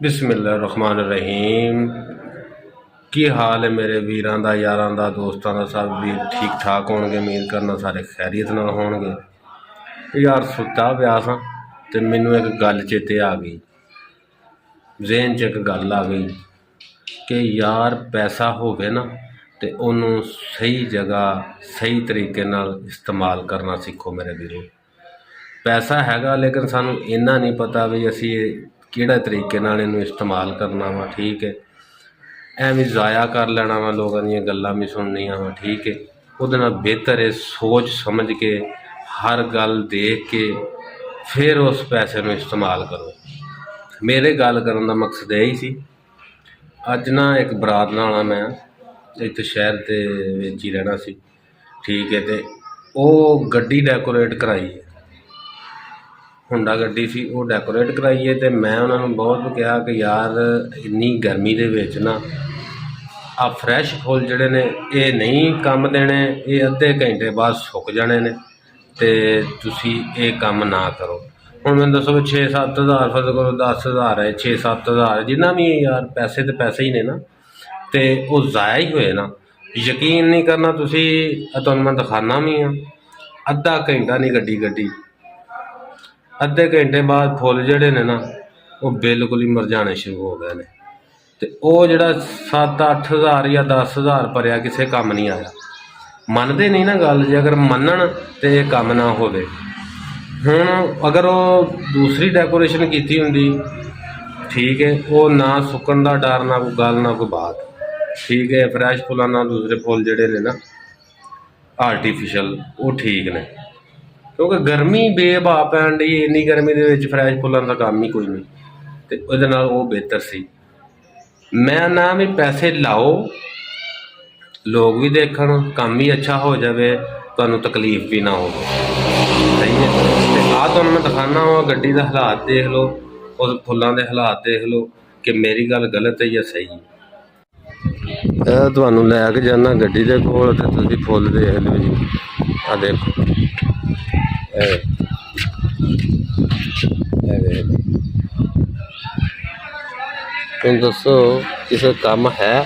बिस्मिल्लाहिर्रहमानिर्रहीम। की हाल है मेरे वीरां दा, यारां दा, दोस्तां दा? सब वीर ठीक ठाक होणगे, उम्मीद करना सारे खैरियत नाल होणगे। यार सुत्ता पिया सां ते मैनूं एक गल चेते आ गई, ज़हन च एक गल आ गई कि यार पैसा होवे ना ते उन्हों सही जगह सही तरीके नाल इस्तेमाल करना सीखो मेरे वीरों। पैसा हैगा लेकिन सानू इन्ना नहीं पता भी असी किहड़े तरीके नाल इहनूं इस्तेमाल करना वा। ठीक है, एवें ज़ाया कर लेना वा, लोगों दी गल्लां भी सुननियां वा। ठीक है, उहदे नाल बेहतर है सोच समझ के हर गल देख के फिर उस पैसे नूं इस्तेमाल करो। मेरे गल करन दा मकसद यही सी। अज ना एक बरात नाल आना मैं इत्थे शहर दे विच ही रहना सी। ठीक है, तो वो गड्डी डेकोरेट कराई है, हुंडा गड्डी सी, वो डेकोरेट कराई है। तो मैं उन्होंने बहुत कहा कि यार इन्नी गर्मी दे विच ना आ फ्रैश फुल जिहड़े ने ये नहीं काम देने, ये अद्धे घंटे बाद सुक जाने ने, ते तुसी ये काम ना करो। हुण मैनूं दसो 6-7 हज़ार फर्ज करो 10 हज़ार है, 6-7 हज़ार जिन्ना भी है यार, पैसे तो पैसे ही ने ना, तो वो ज़ाया ही होए ना। यकीन नहीं करना तुसी, तुहानूं मैं दिखाना भी हाँ, अद्धा घंटा नहीं गड्डी अद्धे घंटे बाद फुल जिहड़े ने ना वो बिल्कुल ही मुरझाने शुरू हो गए ने। तो वो जिहड़ा 7-8 हज़ार या 10 हज़ार भरिया किसी काम नहीं आया। मनते नहीं ना गल, जे अगर मनन तो ये काम ना होवे। हुण अगर वो दूसरी डेकोरेशन की हुंदी, ठीक है, वो ना सुकन का डर, ना कोई गल, ना कोई बात। ठीक है, फ्रैश फुलां नाल दूसरे फुल जिहड़े ने ना आर्टिफिशल वो ठीक ने, क्योंकि गर्मी बेबा पैन डी, इन्नी गर्मी दे विच फ्रैश फुलां दा काम ही कोई नहीं। तो उहदे नाल वो बेहतर सी। मैं ना भी पैसे लाओ, लोग भी देखण, काम भी अच्छा हो जाए, तुहानूं तकलीफ भी ना हो। सही है, तो आ तुहानूं मैं दिखाना वा गड्डी दे हालात देख लो, उस फुल्लां दे हालात देख लो कि मेरी गल गलत है या सही है। तुहानूं लै के जाना गड्डी दे कोल ते तुसीं फुੱਲ देख लो जी। आ देखो तुम दसो किसी काम है?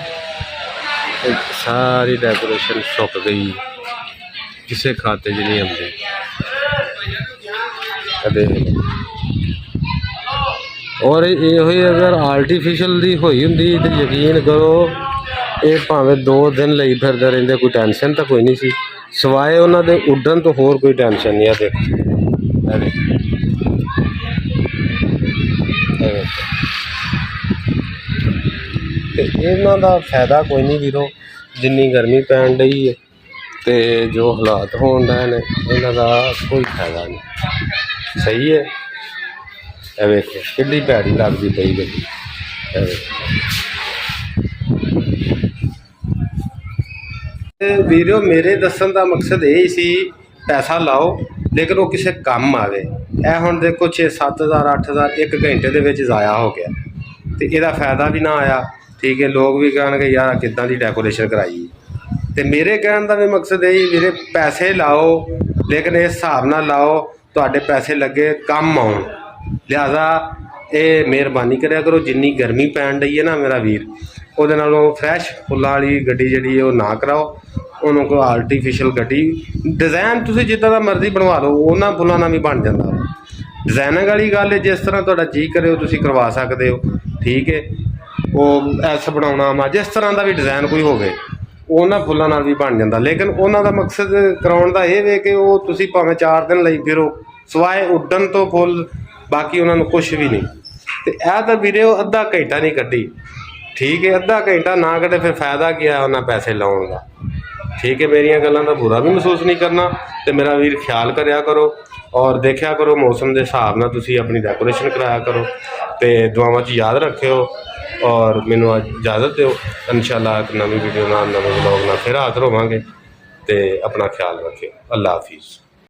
सारी डेकोरेशन सुक गई, किसी खाते च नहीं आती। और ये अगर आर्टिफिशल दी होई हुंदी तो यकीन करो ये भावें 2 दिन लई फिरदे रहिंदे, कोई टेंशन तो कोई नहीं सी, सिवाए उन्हां दे उड्डण तो होर कोई टेंशन नहीं। इन्हां दा फायदा कोई नहीं वीरो, जिन्नी गर्मी पैन डई है तो जो हालात होण डए ने, इन्हां दा कोई फायदा नहीं। सही है, ए वेखो किड्डी भैड़ी लगदी पई गड्डी। वीडियो मेरे दसन का मकसद यही सी, पैसा लाओ लेकिन वो किसी काम आवे। ए हुण देखो 6-7 हज़ार 8 हज़ार एक घंटे दे विच ज़ाया हो गया, तो इसदा फायदा भी ना आया। ठीक है, लोग भी कहणगे यार किद्दां दी डेकोरेशन कराई। तो मेरे कहण का भी मकसद यही वीरे, पैसे लाओ लेकिन इस हिसाब नाल लाओ तुहाडे पैसे लगे काम आउण। लिहाजा ये मेहरबानी करिया करो, जिन्नी गर्मी पैन डई है ना मेरा वीर, ਉਹਦੇ ਨਾਲੋਂ फ्रैश फुल्लां वाली गड्डी जी ना कराओ। उन्होंने को आर्टिफिशल गड्डी डिज़ाइन तुसीं जिद्दां दा मर्जी बनवा लो, उन्हां फुल्लां नाल भी बन जांदा। डिज़ाइनिंग वाली गल है, जिस तरह तुहाडा जी करे तुसीं करवा सकदे हो। ठीक है, वो ऐसा बनाउणा वा, जिस तरह का भी डिज़ाइन कोई होवे उन्हां फुल्लां नाल भी बन जांदा। लेकिन उन्हां दा मकसद कराउण दा इह वे कि वो तुसीं भावें 4 दिन लई फिरो, सिवाए उड्डण तो फुल बाकी उन्हां नूं कुछ भी नहीं। तो यह तो वीरे अद्धा घंटा नहीं कड्डी। ठीक है, अद्धा घंटा ना कटे फिर फायदा क्या है उन्हें पैसे लाने का। ठीक है, मेरिया गल्लां का बुरा भी महसूस नहीं करना। तो मेरा वीर ख्याल करिया करो और देखा करो मौसम के हिसाब नाल तुसीं अपनी डेकोरेशन कराया करो। तो दुआवां च याद रखियो और मैनूं इजाज़त दो। इंशाअल्लाह एक नवी वीडियो नाल नवे ब्लॉग नाल फिर हाज़र होवांगे। तो अपना ख्याल रखियो। अल्लाह हाफिज़।